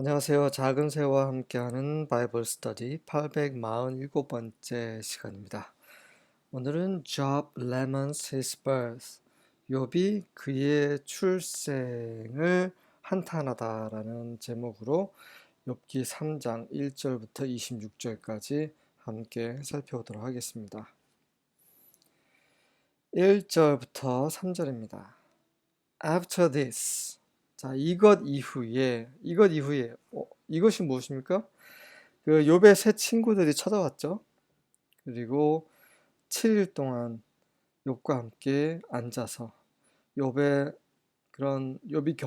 안녕하세요. 작은 새와 함께하는 바이블 스터디 847번째 시간입니다. 오늘은 Job laments his birth. 욥이 그의 출생을 한탄하다라는 제목으로 욥기 3장 1절부터 26절까지 함께 살펴보도록 하겠습니다. 1절부터 3절입니다. After this. 자, 이것 이후에, 이것이 무엇입니까? 그 욥의 새 친구들이 찾아왔죠. 그리고 7일 동안 욥과 함께 앉아서 욥의 그런 욥이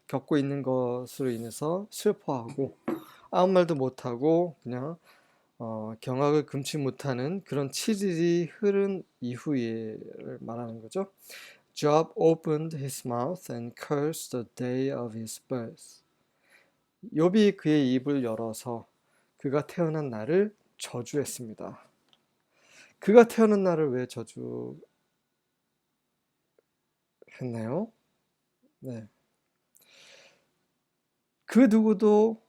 겪고 있는 것으로 인해서 슬퍼하고 아무 말도 못하고 그냥 경악을 금치 못하는 그런 7일이 흐른 이후에 말하는 거죠. Job opened his mouth and cursed the day of his birth. 욥이 그의 입을 열어서 그가 태어난 날을 저주했습니다. 그가 태어난 날을 왜 저주했나요? 네. 그 누구도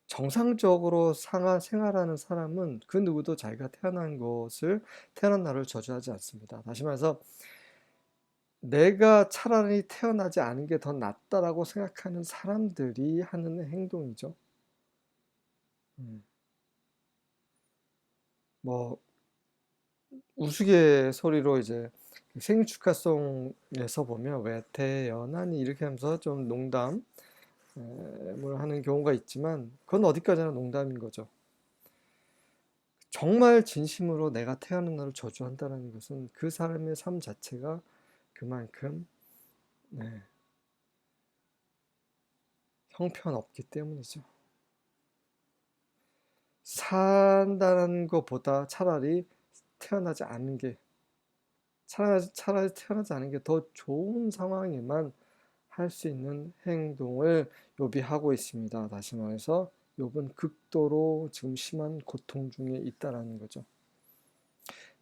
정상적으로 생활하는 사람은 그 누구도 자기가 태어난 날을 저주하지 않습니다. 다시 말해서 내가 차라리 태어나지 않은 게 더 낫다라고 생각하는 사람들이 하는 행동이죠. 뭐 우스갯소리로 이제 생일 축하송에서 보면 왜 태어나니 이렇게 하면서 좀 농담을 하는 경우가 있지만 그건 어디까지나 농담인 거죠. 정말 진심으로 내가 태어난 날을 저주한다는 것은 그 사람의 삶 자체가 그만큼 형편없기 때문이죠. 산다는 것보다 태어나지 않는 게 차라리 태어나지 않은 게 더 좋은 상황에만 할 수 있는 행동을 욥이 하고 있습니다. 다시 말해서 욥은 극도로 지금 심한 고통 중에 있다라는 거죠.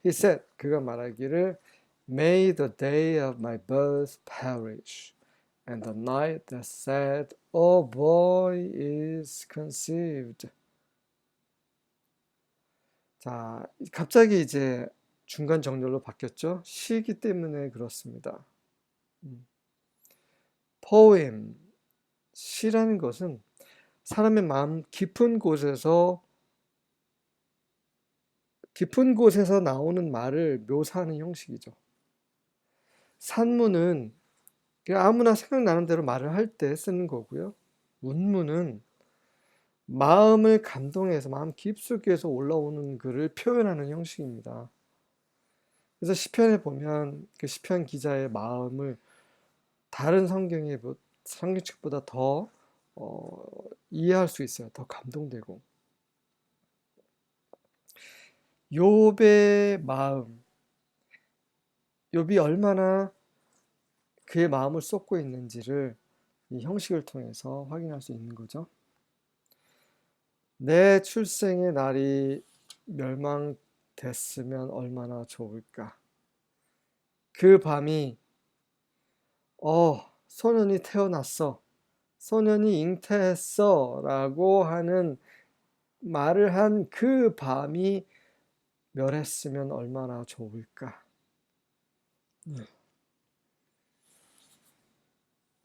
He said, 그가 말하기를 May the day of my birth perish, and the night that said, A boy is conceived. 자, 갑자기 이제 중간 정렬로 바뀌었죠. 시기 때문에 그렇습니다. Poem, 시라는 것은 사람의 마음 깊은 곳에서 나오는 말을 묘사하는 형식이죠. 산문은 그냥 아무나 생각나는 대로 말을 할 때 쓰는 거고요. 운문은 마음을 감동해서 마음 깊숙이에서 올라오는 글을 표현하는 형식입니다. 그래서 시편에 보면 그 시편 기자의 마음을 다른 성경책보다 더 이해할 수 있어요. 더 감동되고. 욥의 마음, 욥이 얼마나 그의 마음을 쏟고 있는지를 이 형식을 통해서 확인할 수 있는 거죠. 내 출생의 날이 멸망됐으면 얼마나 좋을까. 그 밤이 소년이 태어났어. 소년이 잉태했어. 라고 하는 말을 한 그 밤이 멸했으면 얼마나 좋을까.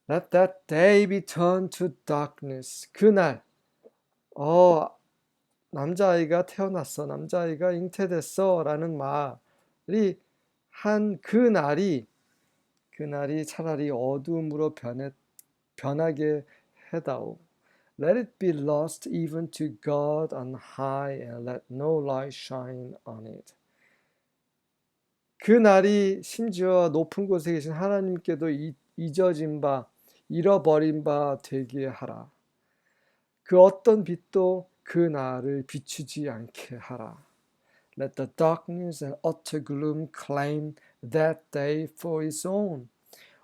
Let that day be turned to darkness. 그날, 남자아이가 태어났어. 남자아이가 잉태됐어. 라는 말이 한 그날이 차라리 어둠으로 변하게 해다오. Let it be lost even to God on high and let no light shine on it. 그 날이 심지어 높은 곳에 계신 하나님께도 잊어진 바, 잃어버린 바 되게 하라. 그 어떤 빛도 그 날을 비추지 않게 하라. Let the darkness and utter gloom claim that day for its own.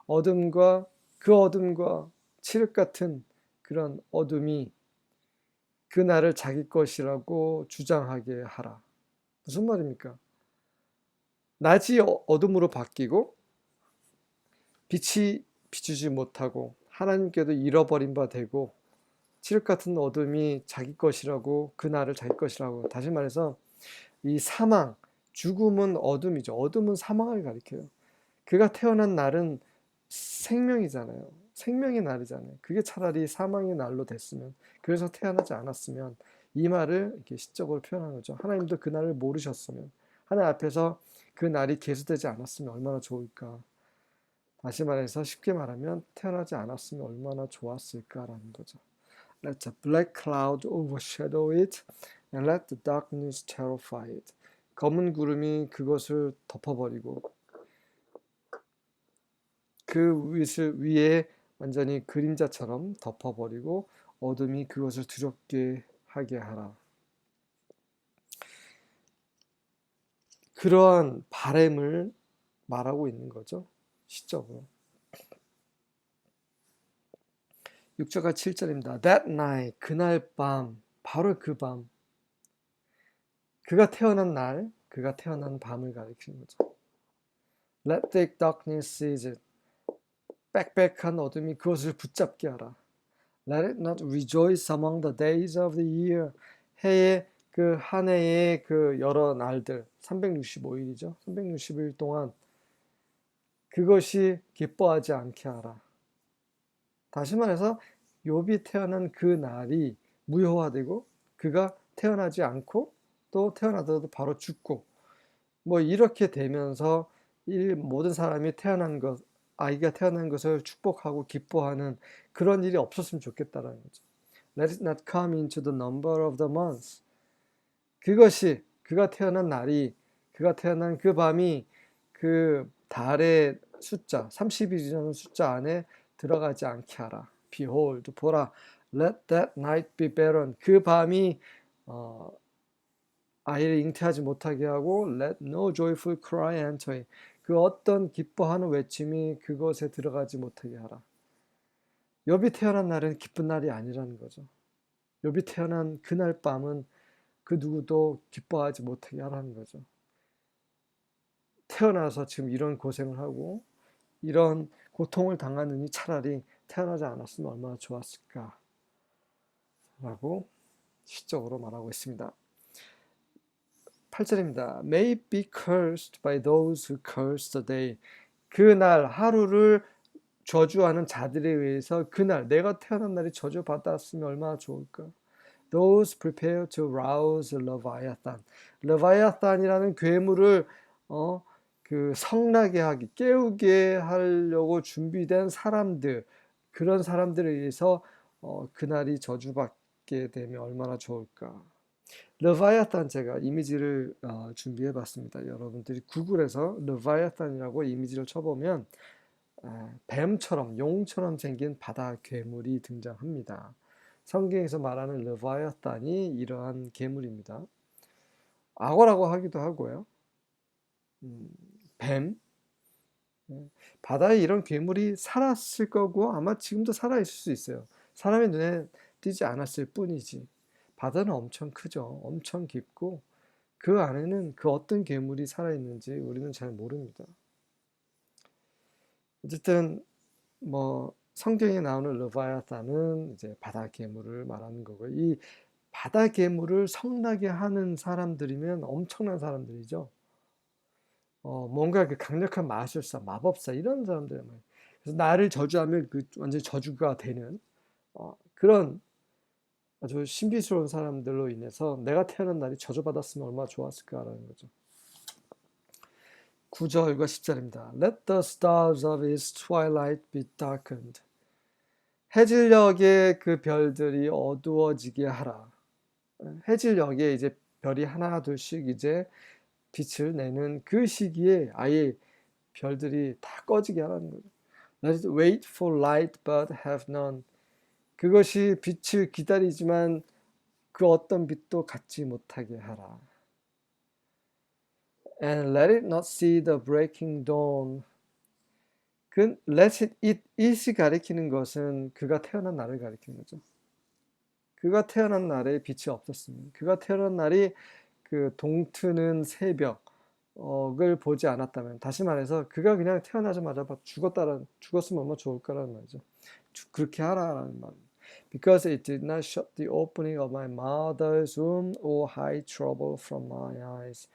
어둠과 칠흑 같은 그런 어둠이 그 날을 자기 것이라고 주장하게 하라. 무슨 말입니까? 낮이 어둠으로 바뀌고 빛이 비추지 못하고 하나님께도 잃어버린 바 되고 칠흑 같은 어둠이 자기 것이라고, 그날을 자기 것이라고. 다시 말해서 이 사망, 죽음은 어둠이죠. 어둠은 사망을 가리켜요. 그가 태어난 날은 생명이잖아요. 생명의 날이잖아요. 그게 차라리 사망의 날로 됐으면, 그래서 태어나지 않았으면, 이 말을 이렇게 시적으로 표현하는 거죠. 하나님도 그 날을 모르셨으면, 하나님 앞에서 그 날이 계수되지 않았으면 얼마나 좋을까. 다시 말해서 쉽게 말하면 태어나지 않았으면 얼마나 좋았을까라는 거죠. Let the black cloud overshadow it and let the darkness terrify it. 검은 구름이 그것을 덮어버리고 그 위에 완전히 그림자처럼 덮어버리고 어둠이 그것을 두렵게 하게 하라. 그러한 바램을 말하고 있는 거죠. 시적으로. 6절과 7절입니다. That night, 그날 밤, 바로 그 밤. 그가 태어난 날, 그가 태어난 밤을 가리키는 거죠. Let thick darkness seize it. 빽빽한 어둠이 그것을 붙잡게 하라. Let it not rejoice among the days of the year. 해의 그 한 해의 그 여러 날들, 365일이죠. 360일 동안 그것이 기뻐하지 않게 하라. 다시 말해서 욥이 태어난 그 날이 무효화되고 그가 태어나지 않고 또 태어나더라도 바로 죽고 뭐 이렇게 되면서 모든 사람이 아이가 태어난 것을 축복하고 기뻐하는 그런 일이 없었으면 좋겠다라는 거죠. Let it not come into the number of the months. 그것이 그가 태어난 날이, 그가 태어난 그 밤이 그 달의 숫자 30일이라는 숫자 안에 들어가지 않게 하라. Behold, 보라. Let that night be barren. 그 밤이 아이를 잉태하지 못하게 하고 Let no joyful cry enter it. 그 어떤 기뻐하는 외침이 그것에 들어가지 못하게 하라. 욥이 태어난 날은 기쁜 날이 아니라는 거죠. 욥이 태어난 그날 밤은 그 누구도 기뻐하지 못하게 하라는 거죠. 태어나서 지금 이런 고생을 하고 이런 고통을 당하느니 차라리 태어나지 않았으면 얼마나 좋았을까 라고 시적으로 말하고 있습니다. 8절입니다. May be cursed by those who curse the day. 그날 하루를 저주하는 자들에 의해서 그날 내가 태어난 날이 저주받았으면 얼마나 좋을까. Those prepare to rouse Leviathan. 레바야탄이라는 괴물을 그 성나게 하기, 깨우게 하려고 준비된 사람들, 그런 사람들에 의해서 그날이 저주받게 되면 얼마나 좋을까. 레바야탄 제가 이미지를 준비해 봤습니다. 여러분들이 구글에서 레바야탄이라고 이미지를 쳐보면 뱀처럼 용처럼 생긴 바다 괴물이 등장합니다. 성경에서 말하는 레바야탄이 이러한 괴물입니다. 악어라고 하기도 하고요. 뱀. 바다에 이런 괴물이 살았을 거고 아마 지금도 살아있을 수 있어요. 사람의 눈에 띄지 않았을 뿐이지. 바다는 엄청 크죠. 엄청 깊고 그 안에는 그 어떤 괴물이 살아있는지 우리는 잘 모릅니다. 어쨌든 뭐 성경에 나오는 레바야탄은 이제 바다 괴물을 말하는 거고요. 이 바다 괴물을 성나게 하는 사람들이면 엄청난 사람들이죠. 뭔가 그 강력한 마술사, 마법사 이런 사람들 말이에요. 그래서 나를 저주하면 그 완전히 저주가 되는 그런 아주 신비스러운 사람들로 인해서 내가 태어난 날이 저주받았으면 얼마나 좋았을까라는 거죠. 9절과 10절입니다. Let the stars of its twilight be darkened. 해질녘의 그 별들이 어두워지게 하라. 해질녘에 이제 별이 하나 둘씩 이제 빛을 내는 그 시기에 아예 별들이 다 꺼지게 하라는 거죠. Let it wait for light but have none. 그것이 빛을 기다리지만 그 어떤 빛도 갖지 못하게 하라. And let it not see the breaking dawn. 그 let it이 가리키는 것은 그가 태어난 날을 가리키는 거죠. 그가 태어난 날에 빛이 없었습니다. 그가 태어난 날이 그 동트는 새벽, 을 보지 않았다면, 다시 말해서 그가 그냥 태어나자마자 죽었으면 얼마나 좋을까라는 말이죠. 그렇게 하라라는 말. Because it did not shut the opening of my mother's womb or hide trouble from my eyes.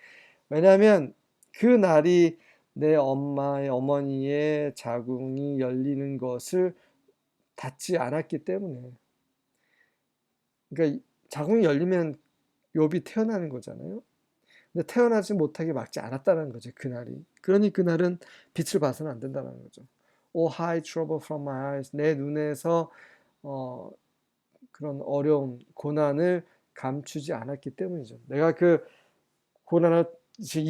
왜냐하면 그 날이 내 어머니의 자궁이 열리는 것을 닫지 않았기 때문에. 그러니까 자궁이 열리면 욥이 태어나는 거잖아요. 근데 태어나지 못하게 막지 않았다는 거죠, 그날이. 그러니 그날은 빛을 봐서는 안 된다는 거죠. Oh, hide trouble from my eyes. 내 눈에서 그런 어려움, 고난을 감추지 않았기 때문이죠. 내가 이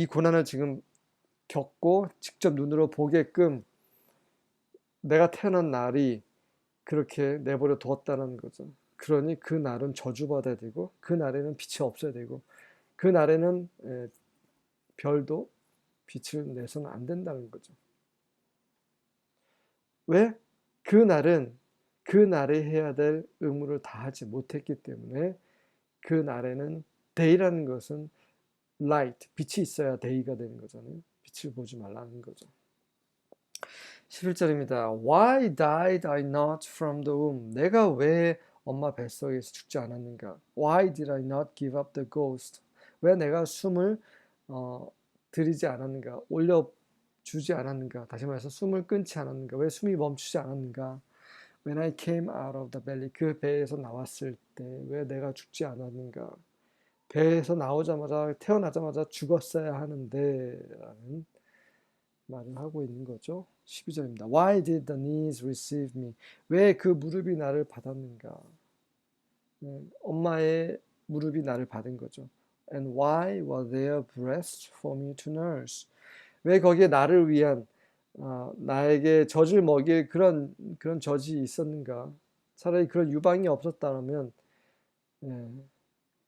고난을 지금 겪고 직접 눈으로 보게끔 내가 태어난 날이 그렇게 내버려 두었다는 거죠. 그러니 그 날은 저주받아야 되고, 그 날에는 빛이 없어야 되고, 그 날에는 별도 빛을 내서는 안 된다는 거죠. 왜? 그 날에 해야 될 의무를 다하지 못했기 때문에 그 날에는 day라는 것은 light, 빛이 있어야 day가 되는 거잖아요. 빛을 보지 말라는 거죠. 11절입니다. Why died I not from the womb? 내가 왜 엄마 뱃속에서 죽지 않았는가? Why did I not give up the ghost? 왜 내가 숨을 들이지 않았는가? 올려주지 않았는가? 다시 말해서 숨을 끊지 않았는가? 왜 숨이 멈추지 않았는가? When I came out of the belly, 그 배에서 나왔을 때 왜 내가 죽지 않았는가? 배에서 태어나자마자 죽었어야 하는데 라는 말을 하고 있는 거죠. 12절입니다. Why did the knees receive me? 왜 그 무릎이 나를 받았는가? 엄마의 무릎이 나를 받은 거죠. And why were there breasts for me to nurse? 왜 거기에 나를 위한 나에게 젖을 먹일 그런 젖이 있었는가? 차라리 그런 유방이 없었다면,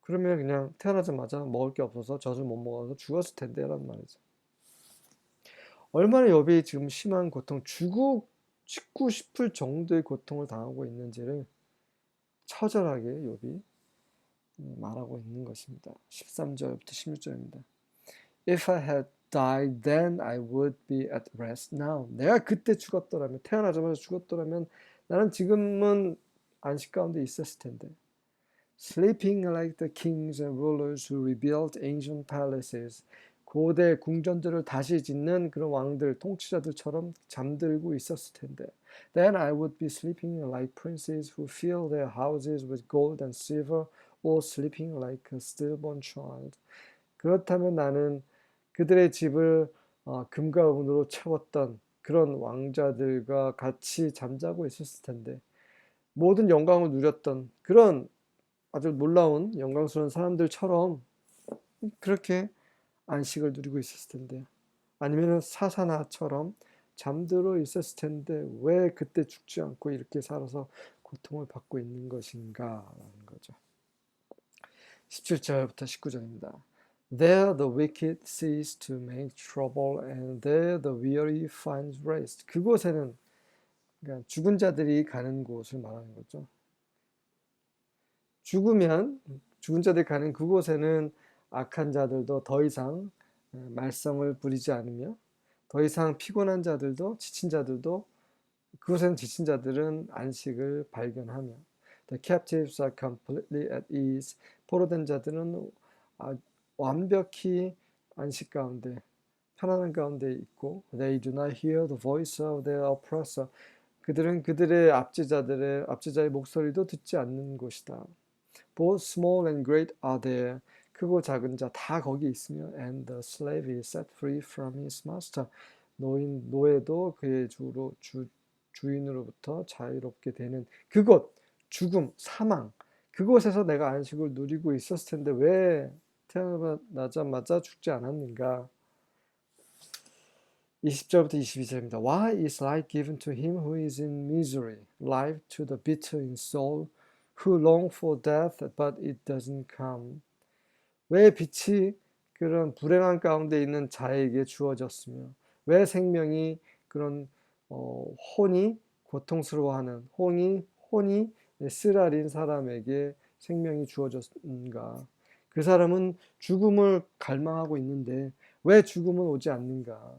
그러면 그냥 태어나자마자 먹을 게 없어서 젖을 못 먹어서 죽었을 텐데라는 말이죠. 얼마나 욥이 지금 심한 고통, 죽고 싶을 정도의 고통을 당하고 있는지를 처절하게 욥이 말하고 있는 것입니다. 13절부터 16절입니다. If I had died then I would be at rest now. 내가 그때 죽었더라면, 태어나자마자 죽었더라면 나는 지금은 안식 가운데 있었을 텐데. Sleeping like the kings and rulers who rebuilt ancient palaces. 고대 궁전들을 다시 짓는 그런 왕들, 통치자들처럼 잠들고 있었을 텐데. Then I would be sleeping like princes who fill their houses with gold and silver, or sleeping like a stillborn child. 그렇다면 나는 그들의 집을 금과 은으로 채웠던 그런 왕자들과 같이 잠자고 있었을 텐데, 모든 영광을 누렸던 그런 아주 놀라운 영광스러운 사람들처럼 그렇게 안식을 누리고 있었을 텐데, 아니면 사사나처럼 잠들어 있었을 텐데 왜 그때 죽지 않고 이렇게 살아서 고통을 받고 있는 것인가 라는 거죠. 17절부터 19절입니다. There the wicked cease to make trouble and there the weary find rest. 그곳에는, 그러니까 죽은 자들이 가는 곳을 말하는 거죠. 죽은 자들이 가는 그곳에는 악한 자들도 더 이상 말썽을 부리지 않으며, 더 이상 피곤한 자들도, 지친 자들도, 그곳에는 지친 자들은 안식을 발견하며, The captives are completely at ease. 포로된 자들은 완벽히 안식 가운데, 편안한 가운데 있고, They do not hear the voice of their oppressor. 그들은 그들의 압제자의 목소리도 듣지 않는 곳이다. Both small and great are there. 크고 작은 자 다 거기 있으며, and the slave is set free from his master. 노예도 그의 주인으로부터 자유롭게 되는 그곳, 죽음, 사망, 그곳에서 내가 안식을 누리고 있었을 텐데 왜 태어나자마자 죽지 않았는가? 20절부터 22절입니다. Why is light given to him who is in misery, life to the bitter in soul, who long for death but it doesn't come? 왜 빛이 그런 불행한 가운데 있는 자에게 주어졌으며, 왜 생명이 그런 혼이 고통스러워하는 혼이 쓰라린 사람에게 생명이 주어졌는가? 그 사람은 죽음을 갈망하고 있는데 왜 죽음은 오지 않았는가?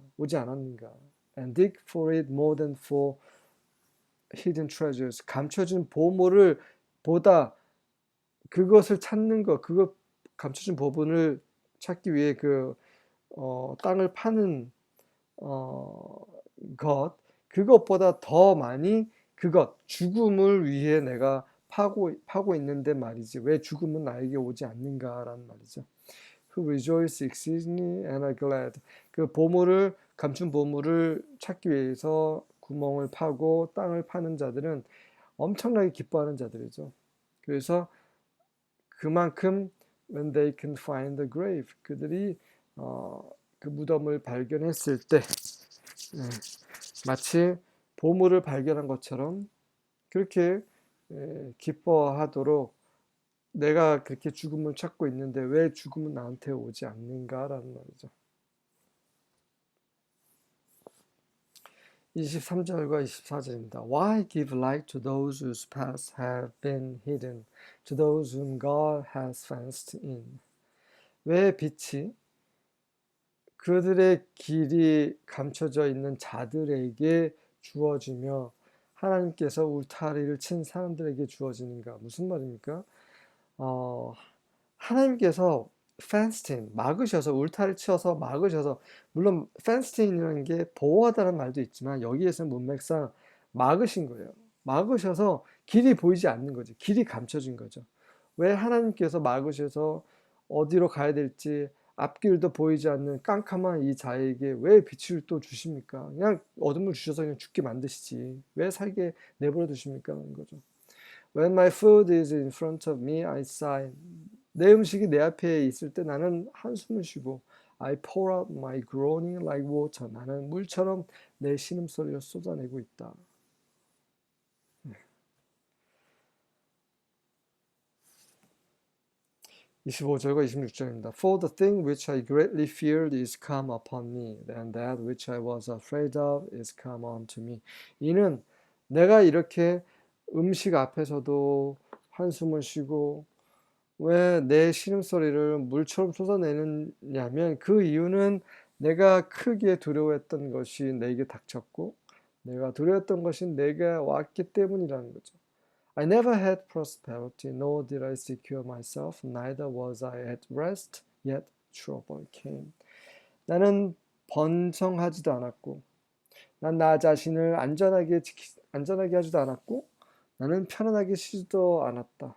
And dig for it more than for hidden treasures. 감춰진 보물을 보다 그것을 찾는 것, 그거 감춰진 부분을 찾기 위해 땅을 파는 어, 그것보다 더 많이 죽음을 위해 내가 파고 있는데 말이지. 왜 죽음은 나에게 오지 않는가라는 말이죠. Who rejoice exceedingly and are glad. 감춘 보물을 찾기 위해서 구멍을 파고 땅을 파는 자들은 엄청나게 기뻐하는 자들이죠. 그래서 그만큼 when they can find the grave, 그들이 그 무덤을 발견했을 때 예, 마치 보물을 발견한 것처럼 그렇게 기뻐하도록 내가 그렇게 죽음을 찾고 있는데 왜 죽음은 나한테 오지 않는가라는 말이죠. 23절과 24절입니다. Why give light to those whose paths have been hidden, to those whom God has fenced in? 왜 빛이 그들의 길이 감춰져 있는 자들에게 주어지며 하나님께서 울타리를 친 사람들에게 주어지는가? 무슨 말입니까? 하나님께서 펜스틴 막으셔서 울타리 치어서 막으셔서 물론 펜스틴이라는 게 보호하다는 말도 있지만 여기에서는 문맥상 막으신 거예요. 막으셔서 길이 보이지 않는 거죠. 길이 감춰진 거죠. 왜 하나님께서 막으셔서 어디로 가야 될지 앞길도 보이지 않는 깜깜한 이 자에게 왜 빛을 또 주십니까? 그냥 어둠을 주셔서 그냥 죽게 만드시지. 왜 살게 내버려 두십니까? 하는 거죠. When my food is in front of me, I sigh. 내 음식이 내 앞에 있을 때 나는 한숨을 쉬고 I pour out my groaning like water. 나는 물처럼 내 신음소리를 쏟아내고 있다. 25절과 26절입니다. For the thing which I greatly feared is come upon me, and that which I was afraid of is come unto me. 이는 내가 이렇게 음식 앞에서도 한숨을 쉬고 왜 내 신음소리를 물처럼 쏟아내느냐면 그 이유는 내가 크게 두려워했던 것이 내게 닥쳤고 내가 두려웠던 것이 내게 왔기 때문이라는 거죠. I never had prosperity, nor did I secure myself, neither was I at rest, yet trouble came. 나는 번성하지도 않았고, 난 나 자신을 안전하게 하지도 않았고, 나는 편안하게 쉬지도 않았다.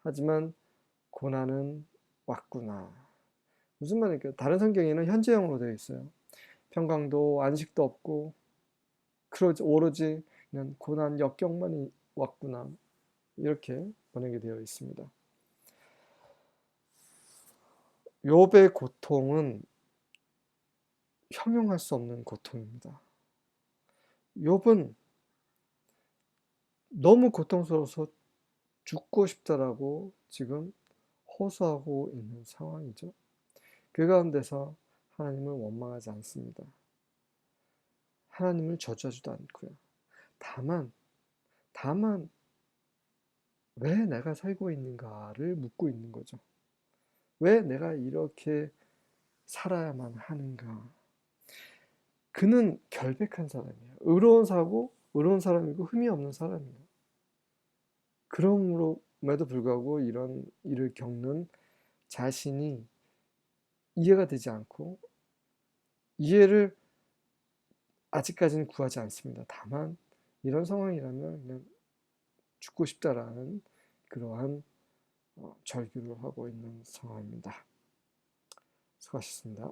하지만 고난은 왔구나. 무슨 말일까요? 다른 성경에는 현재형으로 되어 있어요. 평강도 안식도 없고, 오로지 그냥 고난 역경만 왔구나. 이렇게 번역이 되어 있습니다. 욥의 고통은 형용할 수 없는 고통입니다. 욥은 너무 고통스러워서 죽고 싶다라고 지금 호소하고 있는 상황이죠. 그 가운데서 하나님을 원망하지 않습니다. 하나님을 저주하지도 않고요. 다만 왜 내가 살고 있는가를 묻고 있는 거죠. 왜 내가 이렇게 살아야만 하는가? 그는 결백한 사람이에요. 의로운 사람이고 흠이 없는 사람이에요. 그럼에도 불구하고 이런 일을 겪는 자신이 이해가 되지 않고 이해를 아직까지는 구하지 않습니다. 다만 이런 상황이라면 그냥 죽고 싶다라는 그러한 절규를 하고 있는 상황입니다. 수고하셨습니다.